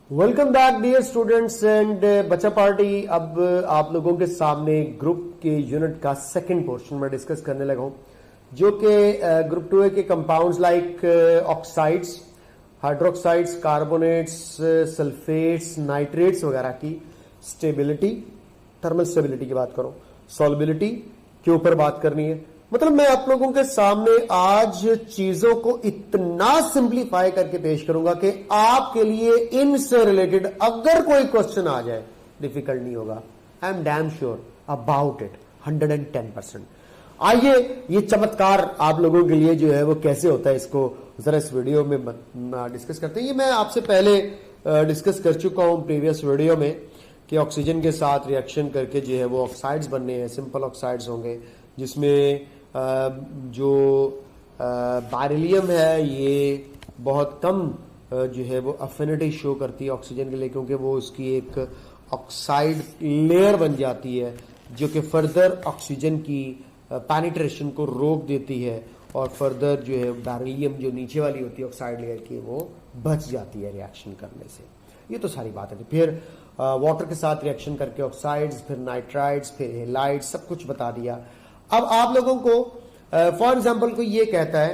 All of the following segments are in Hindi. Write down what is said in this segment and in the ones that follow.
Welcome back dear students and बच्चा पार्टी। अब आप लोगों के सामने ग्रुप के यूनिट का सेकंड पोर्शन में डिस्कस करने लगा हूं, जो कि ग्रुप 2A के compounds like oxides, hydroxides, carbonates, sulphates, nitrates वगैरह की स्टेबिलिटी, थर्मल स्टेबिलिटी की बात करो, सॉल्युबिलिटी के ऊपर बात करनी है। मतलब मैं आप लोगों के सामने आज चीजों को इतना सिंप्लीफाई करके पेश करूंगा कि आपके लिए इनसे रिलेटेड अगर कोई क्वेश्चन आ जाए डिफिकल्ट नहीं होगा। I am damn sure about it 110%। आइए ये चमत्कार आप लोगों के लिए जो है वो कैसे होता है, इसको जरा इस वीडियो में डिस्कस करते हैं। ये मैं आपसे पहले डिस्कस कर चुका हूं प्रीवियस वीडियो में कि ऑक्सीजन के साथ रिएक्शन करके जो है वो ऑक्साइड्स बनने हैं, सिंपल ऑक्साइड्स होंगे, जिसमें जो बेरिलियम है ये बहुत कम जो है वो अफिनिटी शो करती है ऑक्सीजन के लिए, क्योंकि वो उसकी एक ऑक्साइड लेयर बन जाती है जो कि फर्दर ऑक्सीजन की पेनिट्रेशन को रोक देती है और फर्दर जो है बेरिलियम जो नीचे वाली होती है ऑक्साइड लेयर की वो बच जाती है रिएक्शन करने से। ये तो सारी बात है। फिर वाटर के साथ रिएक्शन करके ऑक्साइड्स, फिर नाइट्राइड्स, फिर हेलाइड्स, सब कुछ बता दिया। अब आप लोगों को फॉर एग्जांपल को ये कहता है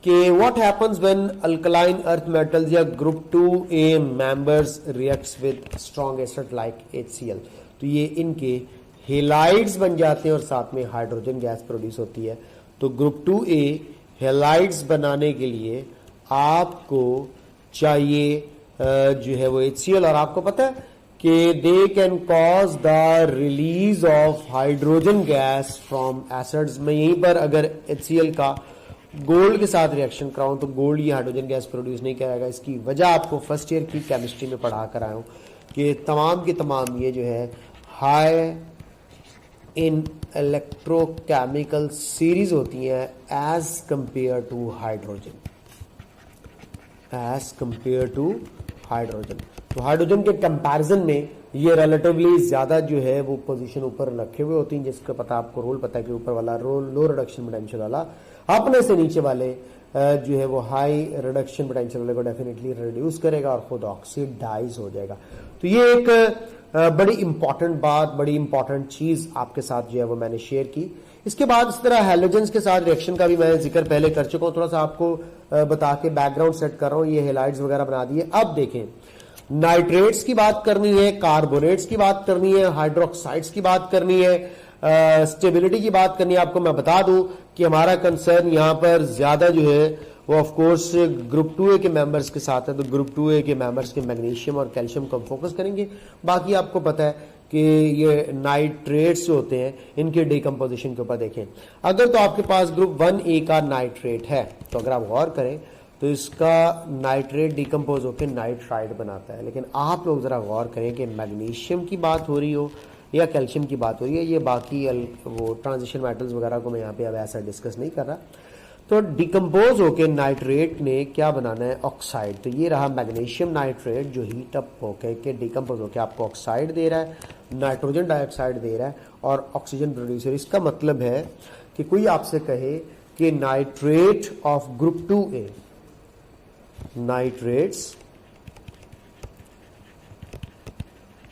कि what happens when alkaline earth metals या group 2A members reacts with strong acid like HCl। तो ये इनके हेलाइड्स बन जाते हैं और साथ में हाइड्रोजन गैस प्रोड्यूस होती है। तो ग्रुप 2A हेलाइड्स बनाने के लिए आपको चाहिए जो है वो HCl, और आपको पता है कि they can cause the release of hydrogen gas from acids. में यहीं पर अगर HCl का गोल्ड के साथ रिएक्शन कराऊं तो गोल्ड ये हाइड्रोजन गैस प्रोड्यूस नहीं करेगा। इसकी वजह आपको फर्स्ट ईयर की केमिस्ट्री में पढ़ा कर आया हूं कि तमाम की तमाम ये जो है हाई इन इलेक्ट्रोकेमिकल सीरीज होती है as compare to hydrogen, as compare to hydrogen. तो हाइड्रोजन के कंपैरिजन में ये रिलेटिवली ज्यादा जो है वो पोजीशन ऊपर रखे हुए होती हैं, जिसका पता आपको रोल पता है कि ऊपर वाला रोल लो रिडक्शन पोटेंशियल वाला अपने से नीचे वाले जो है वो हाई रिडक्शन पोटेंशियल वाले को डेफिनेटली रिड्यूस करेगा और खुद ऑक्सीडाइज हो जाएगा। तो ये एक बड़ी इंपॉर्टेंट बात, बड़ी इंपॉर्टेंट चीज आपके साथ जो है वो मैंने शेयर की। इसके बाद इस तरह हेलोजेंस के साथ रिएक्शन का भी मैं जिक्र पहले कर चुका हूं, थोड़ा सा आपको बता के बैकग्राउंड सेट कर रहा हूं। ये हेलाइड्स वगैरह बना दिए। अब देखें, नाइट्रेट्स की बात करनी है, कार्बोनेट्स की बात करनी है, हाइड्रोक्साइड्स की बात करनी है, स्टेबिलिटी की बात करनी है। आपको मैं बता दूं कि हमारा कंसर्न यहां पर ज्यादा जो है वो ऑफ कोर्स ग्रुप 2A के मेंबर्स के साथ है। तो ग्रुप 2A के मेंबर्स के मैग्नीशियम और कैल्शियम को हम फोकस करेंगे। बाकी आपको पता है कि ये नाइट्रेट्स जो होते हैं इनके डिकम्पोजिशन के ऊपर देखें। अगर तो आपके पास ग्रुप 1A का नाइट्रेट है तो अगर आप गौर करें तो इसका नाइट्रेट डिकम्पोज होकर नाइट्राइड बनाता है। लेकिन आप लोग जरा गौर करें कि मैग्नीशियम की बात हो रही हो या कैल्शियम की बात हो रही है, ये बाकी वो ट्रांजिशन मेटल्स वगैरह को मैं यहाँ पे अब ऐसा डिस्कस नहीं कर रहा। तो डिकम्पोज होकर नाइट्रेट ने क्या बनाना है, ऑक्साइड। तो ये रहा मैग्नीशियम नाइट्रेट जो हीट अप होकर के डिकम्पोज होकर आपको ऑक्साइड दे रहा है, नाइट्रोजन डाइऑक्साइड दे रहा है और ऑक्सीजन प्रोड्यूसर। इसका मतलब है कि कोई आपसे कहे कि nitrate of group 2A, nitrates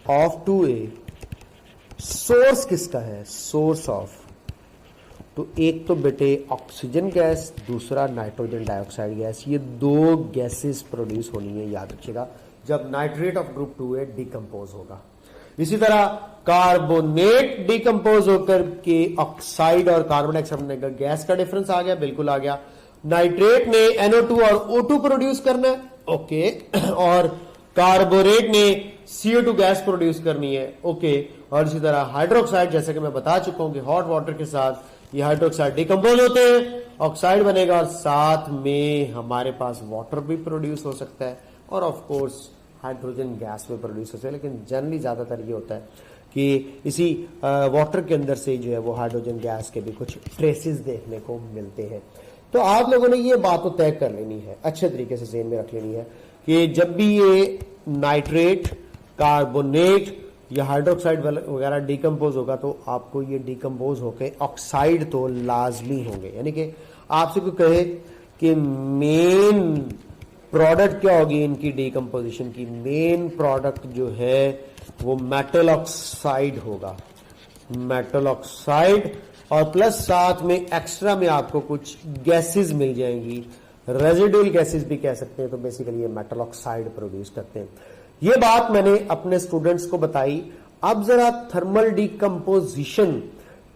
of 2A source किसका है, सोर्स ऑफ, तो एक तो बेटे ऑक्सीजन गैस, दूसरा नाइट्रोजन डाइऑक्साइड गैस। ये दो गैसेस प्रोड्यूस होनी है, याद रखिएगा, जब nitrate of group 2A decompose होगा। इसी तरह कार्बोनेट डिकम्पोज होकर के ऑक्साइड और कार्बन डाइऑक्साइड बनेगा। गैस का डिफरेंस आ गया, बिल्कुल आ गया। नाइट्रेट ने NO2 और O2 प्रोड्यूस करना है, ओके, और कार्बोनेट ने CO2 गैस प्रोड्यूस करनी है, ओके। और इसी तरह हाइड्रोक्साइड, जैसे कि मैं बता चुका हूं कि हॉट वाटर के साथ ये हाइड्रोक्साइड डिकम्पोज होते हैं, ऑक्साइड बनेगा और साथ में हमारे पास वाटर भी प्रोड्यूस हो सकता है और ऑफ कोर्स हाइड्रोजन गैस भी प्रोड्यूस होता है। लेकिन जनरली ज्यादातर ये होता है कि इसी वाटर के अंदर से जो है वो हाइड्रोजन गैस के भी कुछ ट्रेसेस देखने को मिलते हैं। तो आप लोगों ने ये बात तो तय कर लेनी है, अच्छे तरीके से ज़हन में रख लेनी है कि जब भी ये नाइट्रेट, कार्बोनेट या हाइड्रोक्साइड वगैरह डिकम्पोज होगा तो आपको ये डिकम्पोज होकर ऑक्साइड तो लाजमी होंगे। यानी कि आपसे कोई कहे कि मेन प्रोडक्ट क्या होगी इनकी डीकंपोजिशन की? मेन प्रोडक्ट जो है वो मेटल ऑक्साइड होगा, मेटल ऑक्साइड, और प्लस साथ में एक्स्ट्रा में आपको कुछ गैसेस मिल जाएंगी, रेजिडुअल गैसेस भी कह सकते हैं। तो बेसिकली ये मेटल ऑक्साइड प्रोड्यूस करते हैं। ये बात मैंने अपने स्टूडेंट्स को बताई। अब जरा थर्मल डीकंपोजिशन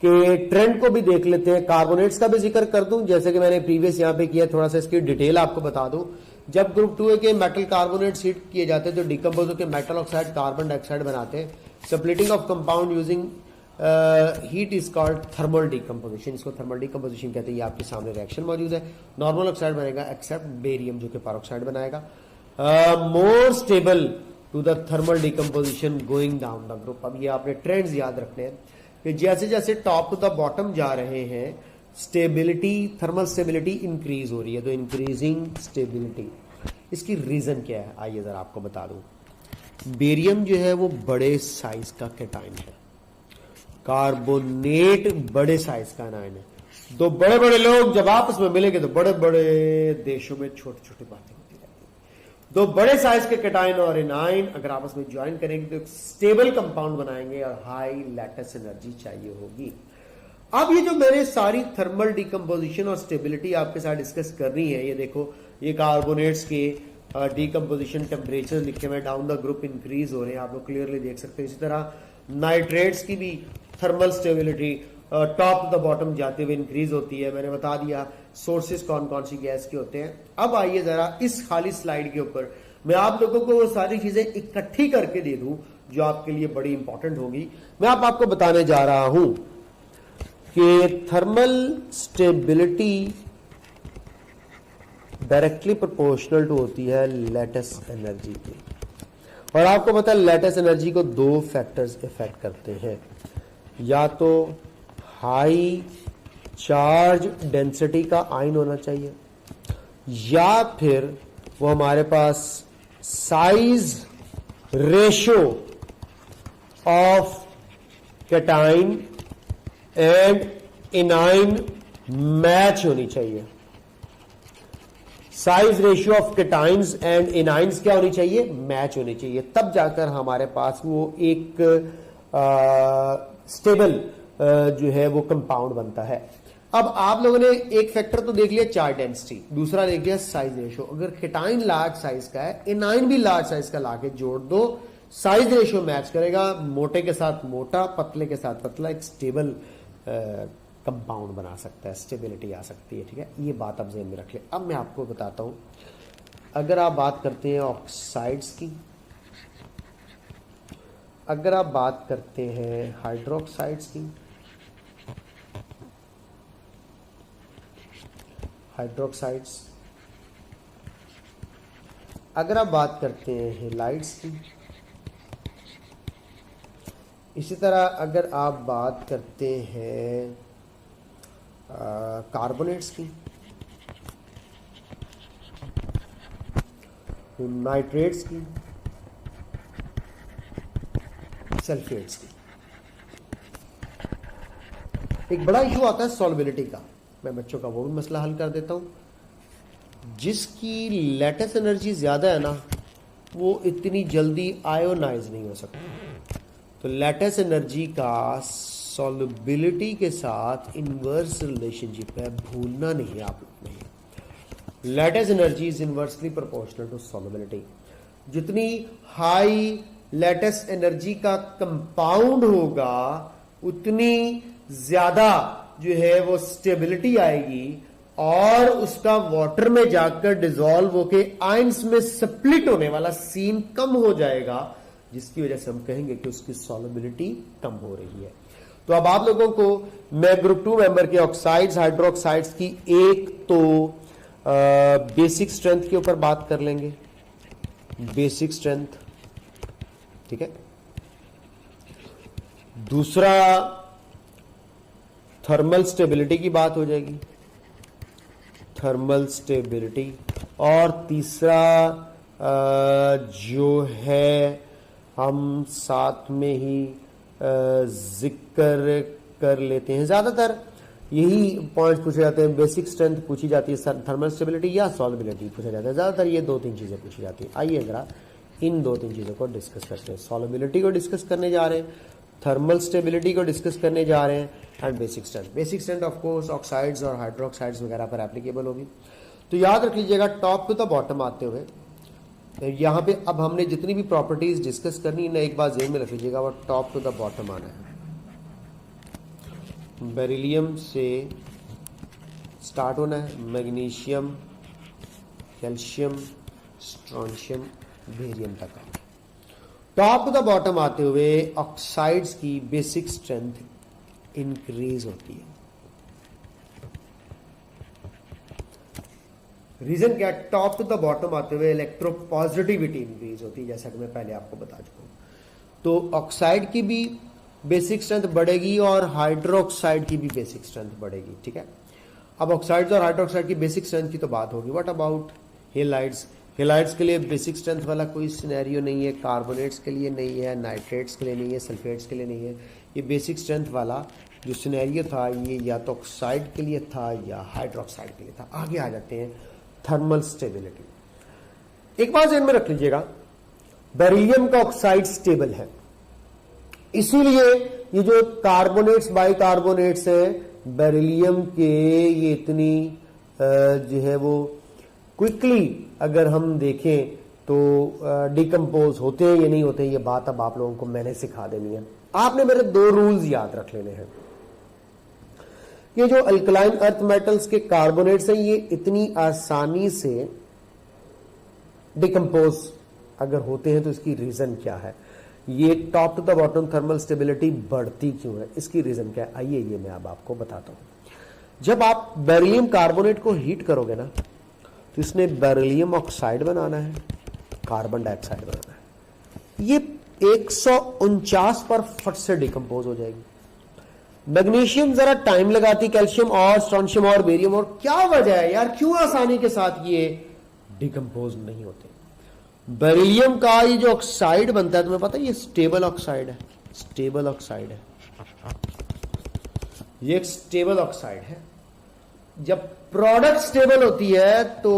के ट्रेंड को भी देख लेते हैं। कार्बोनेट्स का भी जिक्र कर दूं, जैसे कि मैंने प्रीवियस यहां पे किया, थोड़ा सा इसकी डिटेल आपको बता दूं। जब ग्रुप 2 के मेटल कार्बोनेट्स हीट किए जाते हैं तो डिकम्पोज होकर मेटल ऑक्साइड कार्बन डाइऑक्साइड बनाते हैं। Splitting of compound using heat is called thermal decomposition. इसको थर्मल डीकंपोजिशन कहते हैं। ये आपके सामने रिएक्शन मौजूद है। नॉर्मल ऑक्साइड बनेगा एक्सेप्ट बेरियम जो कि पेरोक्साइड बनाएगा। More stable to the thermal decomposition going down the group. अब ये आपने ट्रेंड्स याद रखने हैं कि जैसे जैसे टॉप टू द बॉटम जा रहे हैं स्टेबिलिटी, थर्मल स्टेबिलिटी इंक्रीज हो रही है। तो इंक्रीजिंग स्टेबिलिटी, इसकी रीजन क्या है आइए जरा आपको बता दूं। बेरियम जो है वो बड़े साइज का कैटायन है, कार्बोनेट बड़े साइज का आयन है। दो बड़े बड़े लोग जब आपस में मिलेंगे तो बड़े बड़े देशों में छोटी छोटी बातें होती रहती हैं। दो बड़े साइज के कैटायन और एनायन अगर आपस में ज्वाइन करेंगे तो एक स्टेबल कंपाउंड बनाएंगे और हाई लैटिस एनर्जी चाहिए होगी। अब ये जो मैंने सारी थर्मल डीकंपोजिशन और स्टेबिलिटी आपके साथ डिस्कस कर रही है, ये देखो ये कार्बोनेट्स के डीकंपोजिशन टेम्परेचर लिखे हुए डाउन द ग्रुप इंक्रीज हो रहे हैं, आप लोग क्लियरली देख सकते हैं। इसी तरह नाइट्रेट्स की भी thermal stability top to the bottom जाते हुए इंक्रीज होती है। मैंने बता दिया सोर्सेस कौन कौन सी गैस के होते हैं। अब आइए जरा इस खाली स्लाइड के ऊपर मैं आप लोगों को वो सारी चीजें इकट्ठी करके दे दूं जो आपके लिए बड़ी इंपॉर्टेंट होगी। मैं आपको बताने जा रहा हूं कि thermal stability directly proportional to होती है लैटिस एनर्जी की। और आपको पता है लैटिस एनर्जी को दो फैक्टर्स इफेक्ट करते हैं, या तो हाई चार्ज डेंसिटी का आयन होना चाहिए, या फिर वो हमारे पास size ratio of cation and anion match होनी चाहिए। Size ratio of cations and anions क्या होनी चाहिए? मैच होनी चाहिए। तब जाकर हमारे पास वो एक स्टेबल जो है वो कंपाउंड बनता है। अब आप लोगों ने एक फैक्टर तो देख लिया चार्ज डेंसिटी, दूसरा देख लिया साइज रेशियो। अगर कैटाइन लार्ज साइज का है, एनाइन भी लार्ज साइज का लाके जोड़ दो, साइज रेशियो मैच करेगा, मोटे के साथ मोटा, पतले के साथ पतला, एक स्टेबल कंपाउंड बना सकता है, स्टेबिलिटी आ सकती है। ठीक है, ये बात आप ज़हन में रख ले। अब मैं आपको बताता हूं, अगर आप बात करते हैं ऑक्साइड्स की, अगर आप बात करते हैं हाइड्रोक्साइड्स की, हाइड्रोक्साइड्स, अगर आप बात करते हैं हेलाइड्स की, इसी तरह अगर आप बात करते हैं कार्बोनेट्स की, नाइट्रेट्स की, सल्फेट्स की, एक बड़ा इशू आता है सॉल्युबिलिटी का। मैं बच्चों का वो भी मसला हल कर देता हूं। जिसकी लैटिस एनर्जी ज्यादा है ना, वो इतनी जल्दी आयोनाइज नहीं हो सकता। तो लैटिस एनर्जी का सॉल्युबिलिटी के साथ इनवर्स रिलेशनशिप है, भूलना नहीं आप लोग नहीं। Lattice energy is inversely proportional to solubility. जितनी हाई लैटिस एनर्जी का कंपाउंड होगा उतनी ज्यादा जो है वो स्टेबिलिटी आएगी और उसका वाटर में जाकर डिसॉल्व होके आयंस में स्प्लिट होने वाला सीन कम हो जाएगा, जिसकी वजह से हम कहेंगे कि उसकी सॉल्युबिलिटी कम हो रही है। तो अब आप लोगों को मैं ग्रुप 2 मेंबर के ऑक्साइड्स हाइड्रोक्साइड्स की एक तो बेसिक स्ट्रेंथ के ऊपर बात कर लेंगे, बेसिक स्ट्रेंथ, ठीक है। दूसरा थर्मल स्टेबिलिटी की बात हो जाएगी, थर्मल स्टेबिलिटी। और तीसरा जो है हम साथ में ही जिक्र कर लेते हैं, ज्यादातर यही पॉइंट्स पूछे जाते हैं। बेसिक स्ट्रेंथ पूछी जाती है, थर्मल स्टेबिलिटी या सॉल्युबिलिटी पूछा जाता है। ज़्यादातर ये 2-3 चीज़ें पूछी जाती हैं। आइए जरा इन 2-3 चीज़ों को डिस्कस करते हैं। सॉल्युबिलिटी को डिस्कस करने जा रहे हैं, थर्मल स्टेबिलिटी को डिस्कस करने जा रहे हैं, and basic strength. Basic strength of course oxides और हाइड्रोक्साइड्स वगैरह पर एप्लीकेबल होगी। तो याद रख लीजिएगा, टॉप टू द बॉटम आते हुए यहाँ पे अब हमने जितनी भी प्रॉपर्टीज डिस्कस करनी है, एक बात ज़हन में रख लीजिएगा, वो टॉप टू द बॉटम आना है। बेरिलियम से स्टार्ट होना है, मैग्नीशियम, कैल्शियम, स्ट्रोंशियम, बेरियम तक आना है। टॉप टू द बॉटम आते हुए ऑक्साइड्स की बेसिक स्ट्रेंथ इंक्रीज होती है। रीजन क्या है? टॉप टू द बॉटम आते हुए इलेक्ट्रोपॉजिटिविटी इंक्रीज होती है, जैसा कि मैं पहले आपको बता चुका हूं। तो ऑक्साइड की भी बेसिक स्ट्रेंथ बढ़ेगी और हाइड्रोक्साइड की भी बेसिक स्ट्रेंथ बढ़ेगी। ठीक है, अब ऑक्साइड्स और हाइड्रोक्साइड की बेसिक स्ट्रेंथ की तो बात होगी। What about halides? हेलाइड्स के लिए बेसिक स्ट्रेंथ वाला कोई सिनेरियो नहीं है, कार्बोनेट्स के लिए नहीं है, नाइट्रेट्स के लिए नहीं है, सल्फेट्स के लिए नहीं है। ये बेसिक स्ट्रेंथ वाला जो सिनेरियो था, ये या तो ऑक्साइड के लिए था या हाइड्रोक्साइड के लिए था। आगे आ जाते हैं थर्मल स्टेबिलिटी। एक बात ध्यान में रख लीजिएगा, बेरिलियम का ऑक्साइड स्टेबल है, इसीलिए ये जो कार्बोनेट्स बाइकार्बोनेट्स है बेरिलियम के, ये इतनी जो है वो क्विकली अगर हम देखें तो डिकम्पोज होते हैं या नहीं होते, ये बात अब आप लोगों को मैंने सिखा देनी है। आपने मेरे 2 रूल्स याद रख लेने हैं। ये जो अल्कलाइन अर्थ मेटल्स के कार्बोनेट्स हैं, ये इतनी आसानी से डिकम्पोज अगर होते हैं तो इसकी रीजन क्या है? ये top to the bottom thermal stability बढ़ती क्यों है, इसकी रीजन क्या है? आइए ये मैं अब आपको बताता हूं। जब आप बेरिलियम कार्बोनेट को हीट करोगे ना, तो इसने बेरिलियम ऑक्साइड बनाना है, कार्बन डाइऑक्साइड बनाना है। ये 149 पर फट से डिकम्पोज हो जाएगी। मैग्नीशियम जरा टाइम लगाती, कैल्शियम और स्ट्रोंशियम और बेरियम, और क्या वजह है यार, क्यों आसानी के साथ ये डिकम्पोज नहीं होते? बेरिलियम का ये जो ऑक्साइड बनता है, तुम्हें पता है ये स्टेबल ऑक्साइड है, स्टेबल ऑक्साइड है, ये एक स्टेबल ऑक्साइड है। जब प्रोडक्ट स्टेबल होती है तो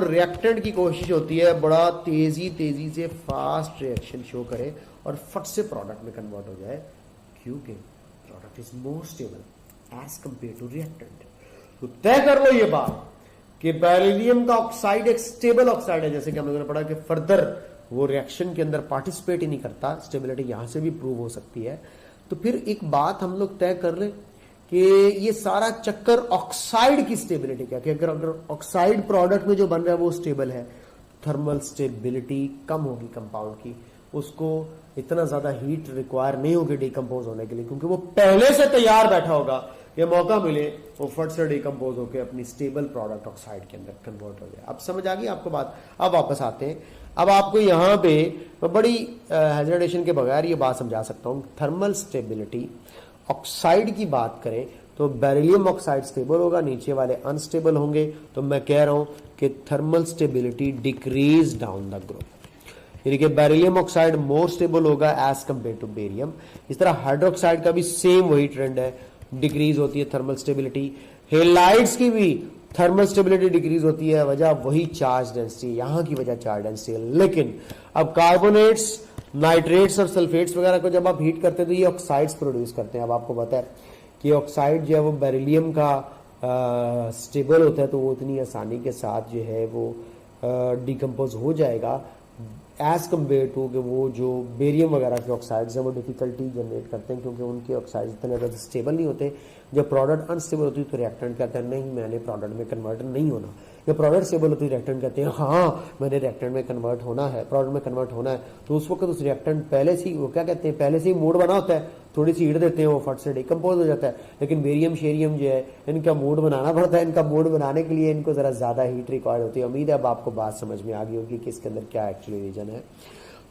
रिएक्टेंट की कोशिश होती है बड़ा तेजी से फास्ट रिएक्शन शो करे और फट से प्रोडक्ट में कन्वर्ट हो जाए, क्योंकि product is more stable as compare to reactant. तो तय कर लो ये बात कि बेरिलियम का ऑक्साइड एक स्टेबल ऑक्साइड है, जैसे कि हम लोगों ने पढ़ा कि फर्दर वो रिएक्शन के अंदर पार्टिसिपेट ही नहीं करता, स्टेबिलिटी यहां से भी प्रूव हो सकती है। तो फिर एक बात हम लोग तय कर लें कि ये सारा चक्कर ऑक्साइड की स्टेबिलिटी क्या, कि अगर ऑक्साइड प्रोडक्ट में जो बन रहा है वो स्टेबल है, थर्मल स्टेबिलिटी कम होगी कंपाउंड की, उसको इतना ज्यादा हीट रिक्वायर नहीं होगी डिकम्पोज होने के लिए, क्योंकि वो पहले से तैयार बैठा होगा कि मौका मिले वो फट से डिकम्पोज होकर अपनी स्टेबल प्रोडक्ट ऑक्साइड के अंदर कन्वर्ट हो जाए। अब समझ आ गई आपको बात? अब वापस आते हैं। अब आपको यहां पे मैं बड़ी हेजिटेशन के बगैर ये बात समझा सकता हूं। थर्मल स्टेबिलिटी ऑक्साइड की बात करें तो बेरिलियम ऑक्साइड स्टेबल होगा, नीचे वाले अनस्टेबल होंगे। तो मैं कह रहा हूं कि thermal stability decrease down the group, यानी कि बेरिलियम ऑक्साइड मोर स्टेबल होगा एज कंपेयर टू बेरियम। इस तरह हाइड्रोक्साइड का भी सेम वही ट्रेंड है, डिक्रीज होती है थर्मल स्टेबिलिटी। हेलाइड्स की भी थर्मल स्टेबिलिटी डिक्रीज होती है, वजह वही चार्ज डेंसिटी, यहां की वजह चार्ज डेंसिटी है। लेकिन अब कार्बोनेट्स, नाइट्रेट्स और सल्फेट्स वगैरह को जब आप हीट करते हैं तो ये ऑक्साइड्स प्रोड्यूस करते हैं। अब आपको पता है कि ऑक्साइड जो है वो बेरिलियम का स्टेबल होता है, तो वो इतनी आसानी के साथ जो है वो डिकम्पोज हो जाएगा एज कम्पेयर टू कि वो जो बेरियम वगैरह के ऑक्साइड्स हैं वो डिफिकल्टी जनरेट करते हैं, क्योंकि उनके ऑक्साइड्स इतने ज़्यादा स्टेबल नहीं होते। जब प्रोडक्ट अनस्टेबल होती है तो रिएक्टेंट कहते हैं नहीं मैंने प्रोडक्ट में कन्वर्ट नहीं होना। जब प्रोडक्ट स्टेबल होती है रिएक्टेंट कहते हैं हाँ मैंने रिएक्टेंट में कन्वर्ट होना है, प्रोडक्ट में कन्वर्ट होना है। तो उस वक्त उस रिएक्टेंट पहले से ही वो क्या कहते हैं, पहले से ही मूड बना होता है, थोड़ी सी हीट देते हैं वो फट से डिकम्पोज हो जाता है। लेकिन बेरियम शेरियम जो है इनका मूड बनाना पड़ता है, इनका मूड बनाने के लिए इनको जरा ज्यादा हीट रिक्वायर्ड होती है। उम्मीद है अब आपको बात समझ में आ गई होगी कि इसके अंदर क्या एक्चुअली रीजन है।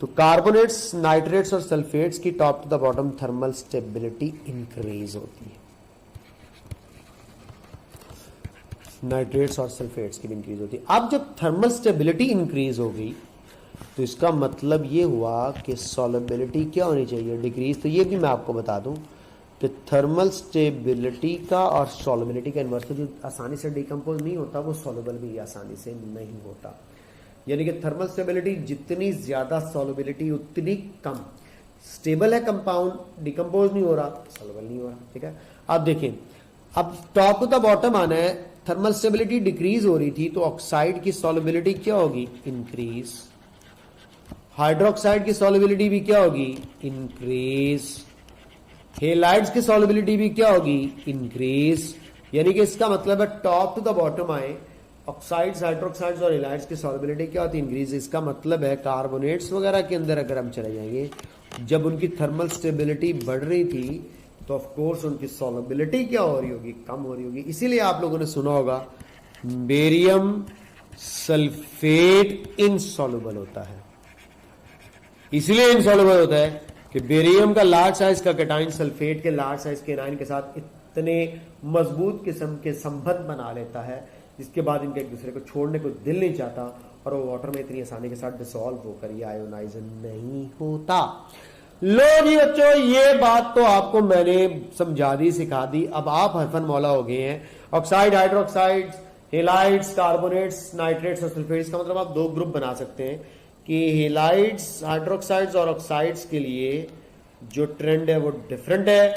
तो कार्बोनेट्स, नाइट्रेट्स और सल्फेट्स की top to the bottom thermal stability increase होती है, नाइट्रेट्स और सल्फेट्स की भी इंक्रीज होती है। अब जब थर्मल स्टेबिलिटी इंक्रीज हो गई तो इसका मतलब ये हुआ कि सॉल्युबिलिटी क्या होनी चाहिए, डिक्रीज। तो ये भी मैं आपको बता दूं कि थर्मल स्टेबिलिटी का और सॉल्युबिलिटी का इन्वर्स, जो आसानी से डिकम्पोज नहीं होता वो सॉल्युबल भी आसानी से नहीं होता। यानी कि थर्मल स्टेबिलिटी जितनी ज्यादा, सॉल्युबिलिटी उतनी कम। स्टेबल है कंपाउंड, डिकम्पोज नहीं हो रहा, सॉल्युबल नहीं हो रहा। ठीक है, आप देखें, अब टॉप टू द बॉटम आना है। थर्मल स्टेबिलिटी डिक्रीज हो रही थी तो ऑक्साइड की सॉल्युबिलिटी क्या होगी? इंक्रीज। हाइड्रोक्साइड की सॉल्युबिलिटी भी क्या होगी? इंक्रीज। हेलाइड्स की सॉल्युबिलिटी भी क्या होगी? इंक्रीज। यानी कि इसका मतलब है टॉप टू द बॉटम आए, ऑक्साइड्स, हाइड्रोक्साइड्स और हेलाइड्स की सॉल्युबिलिटी क्या होती है? इंक्रीज। इसका मतलब है कार्बोनेट्स वगैरह के अंदर अगर हम चले जाएंगे, जब उनकी थर्मल स्टेबिलिटी बढ़ रही थी तो ऑफ कोर्स उनकी सॉल्युबिलिटी क्या हो रही होगी? कम हो रही होगी। इसीलिए आप लोगों ने सुना होगा बेरियम सल्फेट इनसॉल्युबल होता है। इसलिए इनसॉल्युबल होता है कि बेरियम का लार्ज साइज का कैटाइन सल्फेट के लार्ज साइज के एनायन के साथ इतने मजबूत किस्म के संबंध बना लेता है जिसके बाद इनके एक दूसरे को छोड़ने को दिल नहीं चाहता और वो वाटर में इतनी आसानी के साथ डिसॉल्व होकर ये आयोनाइजन नहीं होता। लो जी बच्चों, ये बात तो आपको मैंने समझा दी, सिखा दी। अब आप हरफन मौला हो गए हैं। Oxide, hydroxides, halides, carbonates, nitrates और सल्फेट्स का मतलब आप दो ग्रुप बना सकते हैं कि हेलाइड्स, हाइड्रोक्साइड्स और ऑक्साइड्स के लिए जो ट्रेंड है वो डिफरेंट है।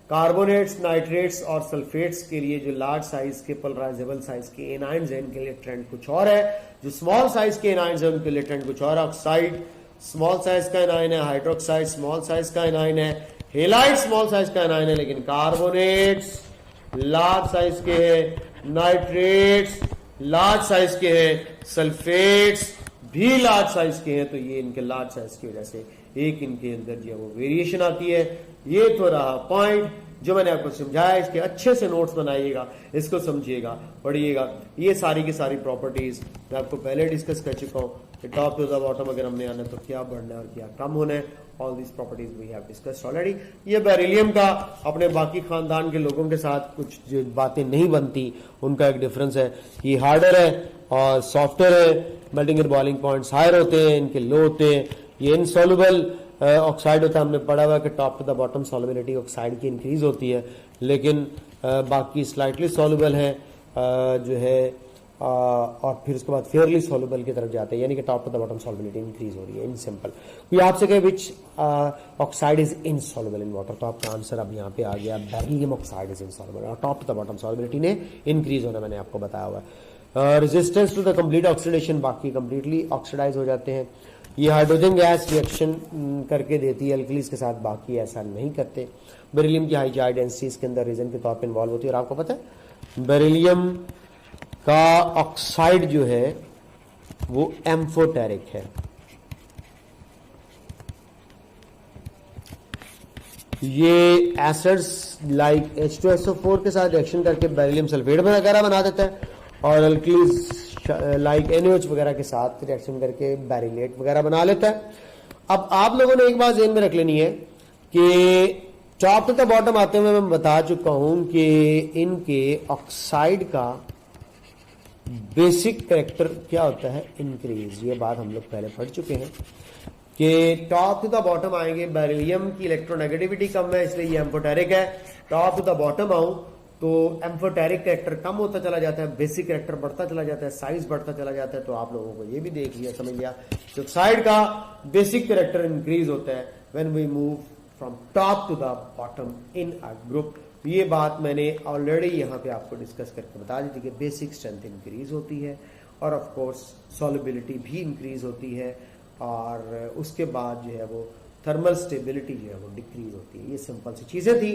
कार्बोनेट्स, नाइट्रेट्स और सल्फेट्स के लिए जो लार्ज साइज के पोलराइजेबल साइज के एनायंस हैं, इनके लिए ट्रेंड कुछ और है। जो स्मॉल साइज के एनायंस हैं उनके लिए ट्रेंड कुछ और है। ऑक्साइड स्मॉल साइज का एनायन है, हाइड्रोक्साइड स्मॉल साइज का एनायन है, हेलाइड स्मॉल साइज का एनायन है, लेकिन कार्बोनेट्स लार्ज साइज के हैं, नाइट्रेट्स लार्ज साइज के हैं, सल्फेट्स भी लार्ज साइज के हैं। तो ये इनके लार्ज साइज की वजह से एक इनके अंदर जो है वो वेरिएशन आती है। ये तो रहा पॉइंट जो मैंने आपको समझाया। इसके अच्छे से नोट्स बनाइएगा, इसको समझिएगा, पढ़िएगा। ये सारी की सारी प्रॉपर्टीज मैं आपको पहले डिस्कस कर चुका हूँ कि टॉप टू द बॉटम अगर हमने आना तो क्या बढ़ना है और क्या कम होना है। All this properties we have discussed already. ये बेरिलियम का अपने बाकी खानदान के लोगों के साथ कुछ जो बातें नहीं बनती उनका एक डिफरेंस है। ये हार्डर है और सॉफ्टवेयर है। Melting and boiling points higher होते हैं, इनके लो होते हैं। ये इनसॉल्युबल ऑक्साइड होता है। हमने पढ़ा हुआ कि top to the bottom solubility oxide की इंक्रीज होती है, लेकिन बाकी स्लाइटली सॉल्युबल है जो है और फिर उसके बाद फेयरली सॉल्युबल की तरफ जाते हैं, यानी कि top to the bottom solubility increase हो रही है। इन सिंपल कोई आपसे कहे which oxide is insoluble in water, तो आपका आंसर अब यहाँ पे आ गया, बेरिलियम ऑक्साइड इज इनसॉल्युबल। और top to the bottom solubility ने इंक्रीज होना मैंने आपको बताया हुआ है। Resistance to the complete oxidation, बाकी कंप्लीटली ऑक्सीडाइज हो जाते हैं। ये हाइड्रोजन गैस रिएक्शन करके देती है अल्कलीज के साथ, बाकी ऐसा नहीं करते। बेरिलियम की हाई डेंसिटी इसके अंदर रीजन के तौर पर इन्वॉल्व होती है। और आपको पता है बेरिलियम का ऑक्साइड जो है वो एम्फोटेरिक है। ये एसिड्स लाइक H2SO4 के साथ रिएक्शन करके बेरिलियम सल्फेट वगैरह बना देता है और अल्कलीज लाइक NaOH वगैरह के साथ रिएक्शन करके बेरिलेट वगैरह बना लेता है। अब आप लोगों ने एक बात ध्यान में रख लेनी है कि टॉप टू द बॉटम आते हुए मैं बता चुका हूं कि इनके ऑक्साइड का बेसिक कैरेक्टर क्या होता है? इंक्रीज। ये बात हम लोग पहले पढ़ चुके हैं कि टॉप टू द बॉटम आएंगे, बेरिलियम की इलेक्ट्रोनेगेटिविटी कम है इसलिए ये एम्फोटेरिक है। टॉप टू द बॉटम आऊं तो एम्फोटेरिक कैरेक्टर कम होता चला जाता है, बेसिक कैरेक्टर बढ़ता चला जाता है, साइज बढ़ता चला जाता है। तो आप लोगों को ये भी देख लिया, समझ लिया कि ऑक्साइड का बेसिक कैरेक्टर इंक्रीज होता है when we move from top to the bottom in a group. ये बात मैंने ऑलरेडी यहाँ पे आपको डिस्कस करके बता दी थी कि बेसिक स्ट्रेंथ इंक्रीज होती है और ऑफ कोर्स सॉल्युबिलिटी भी इंक्रीज होती है और उसके बाद जो है वो थर्मल स्टेबिलिटी जो है वो डिक्रीज होती है। ये सिंपल सी चीजें थी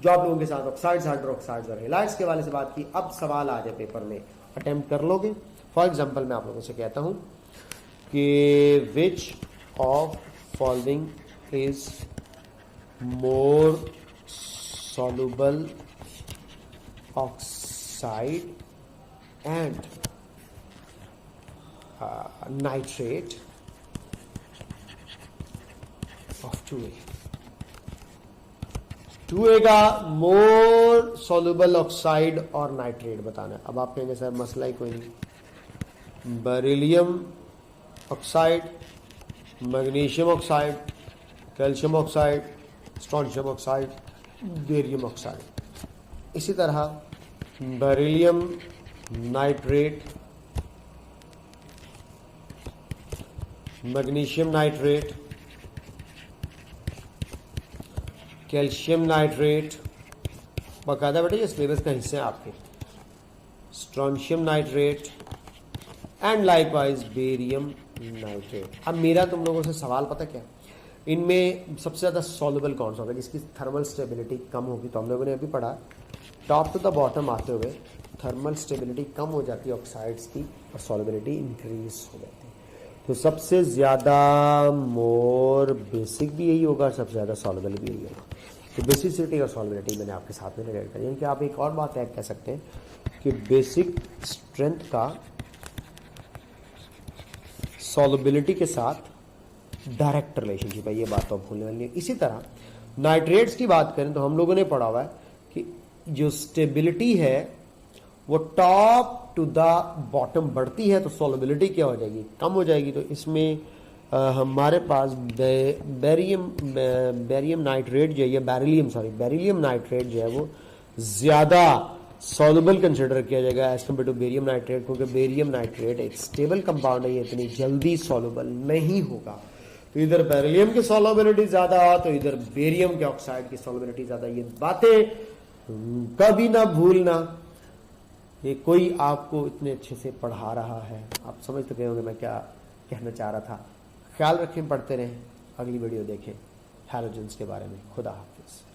जो आप लोगों के साथ ऑक्साइड्स, हाइड्रोक्साइड्स और हेलाइड्स के वाले से बात की। अब सवाल आ जाए पेपर में, अटेम्प्ट कर लोगे? फॉर एग्जाम्पल मैं आप लोगों से कहता हूं कि which of following is more soluble oxide and nitrate of 2A। 2A का मोर soluble ऑक्साइड और नाइट्रेट बताना है। अब आप कहेंगे सर मसला ही कोई नहीं, beryllium oxide, magnesium oxide, calcium oxide, strontium oxide, barium oxide. इसी तरह beryllium nitrate, magnesium nitrate, calcium nitrate, बाकायदा बेटे ये सिलेबस का हिस्से हैं आपके, strontium nitrate and likewise barium nitrate. अब मेरा तुम लोगों से सवाल पता क्या, इनमें सबसे ज़्यादा सॉल्युबल कौन सा होगा जिसकी थर्मल स्टेबिलिटी कम होगी? तो हम लोगों ने अभी पढ़ा टॉप टू द बॉटम आते हुए थर्मल स्टेबिलिटी कम हो जाती है ऑक्साइड्स की और सॉल्युबिलिटी इंक्रीज हो जाती है। तो सबसे ज़्यादा मोर बेसिक भी यही होगा, सबसे ज़्यादा सॉल्युबल भी यही होगा। तो बेसिसिटी और सॉल्युबिलिटी मैंने आपके साथ में रिलेट करी, यानी कि आप एक और बात ऐड कह सकते हैं कि बेसिक स्ट्रेंथ का सॉल्युबिलिटी के साथ डायरेक्ट रिलेशनशिप है, ये बात तो भूलने वाली है। इसी तरह नाइट्रेट्स की बात करें तो हम लोगों ने पढ़ा हुआ है कि जो स्टेबिलिटी है वो टॉप टू द बॉटम बढ़ती है तो सॉल्युबिलिटी क्या हो जाएगी? कम हो जाएगी। तो इसमें हमारे पास बेरियम नाइट्रेट जो है, या बेरिलियम नाइट्रेट जो है वो ज़्यादा सॉल्युबल कंसिडर किया जाएगा as compare to barium nitrate, क्योंकि बेरियम नाइट्रेट एक स्टेबल कंपाउंड है, ये इतनी जल्दी सॉल्युबल नहीं होगा। तो इधर बेरिलियम की सॉल्युबिलिटी ज़्यादा तो इधर बेरियम के ऑक्साइड की सॉल्युबिलिटी ज़्यादा। ये बातें कभी ना भूलना, ये कोई आपको इतने अच्छे से पढ़ा रहा है, आप समझ तो गए होंगे मैं क्या कहना चाह रहा था। ख्याल रखें, पढ़ते रहें, अगली वीडियो देखें हैलोजेंस के बारे में। खुदा हाफिज़।